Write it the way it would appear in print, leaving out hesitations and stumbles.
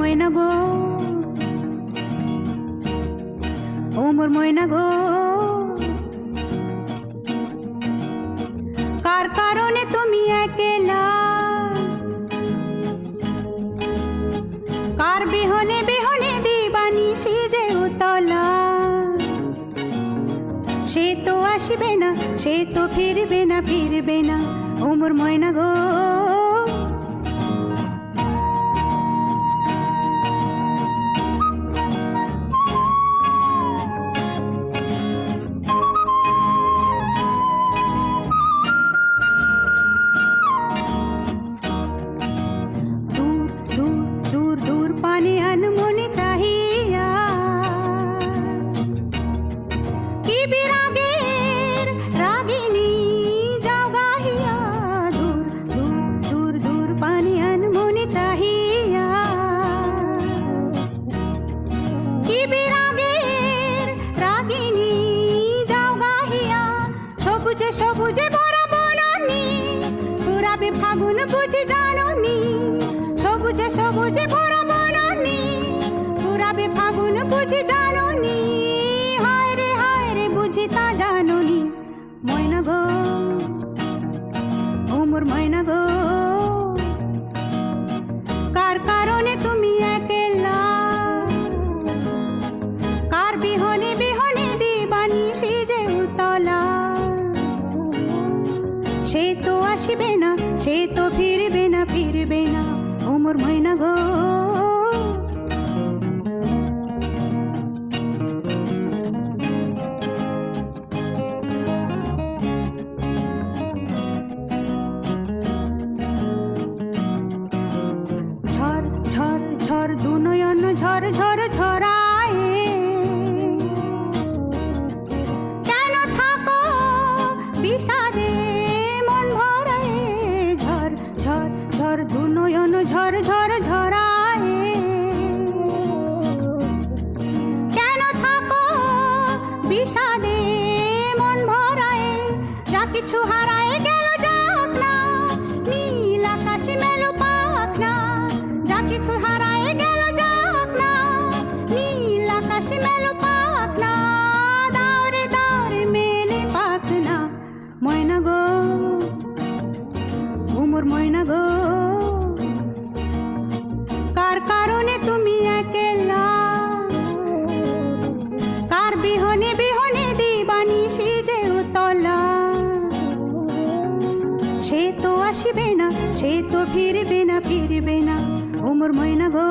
ময়না গো, ও মোর ময়না গো, কার কারণে তুমি একলা, কার বিহনে বিহনে দিবানিশি যে উতলা। সে তো আসবে না, সে তো ফিরবে না, ফিরবে না, ও মোর ময়না গো। সবুজে ভরা বনানি পুরাবে ফাগুন বুঝি জাননি, সবুজে সবুজে ভরা বনানি পুরাবে ফাগুন বুঝি জাননি। হায় রে বুঝি তা জাননি, ময়না গো, ও মোর ময়না গো, কার কারণে তুমি একলা, কার বিহনে বিহনে দিবানিশি যে উতলা। সে তো আসবে না, সে তো ফিরবে না, ফিরবে না, ও মোর ময়না গো। ঝড় ঝড় ঝড় দু নয়ন ঝড় ঝড় ঝরায়, কেন থাকো বিষাদে ঝড় দু নয়ন ঝড় ঝড় ঝরায়, কেন থাকো বিষাদে মন ভরায়। যা কিছু হারায় গেল যাক না, নীল আকাশে মেলো পাখ না, যা কিছু হারায় গেল যাক না, নীল আকাশে মেলো পাখ না। দাওরে দাওরে মেলে পাখ না, ময়না গো, ও মোর ময়না গো, কার কারণে তুমি একলা, কার বিহনে বিহনে দিবানিশি যে উতলা। সে তো আসবে না, সে তো ফিরবে না, ফিরবে না, ও মোর ময়না গো।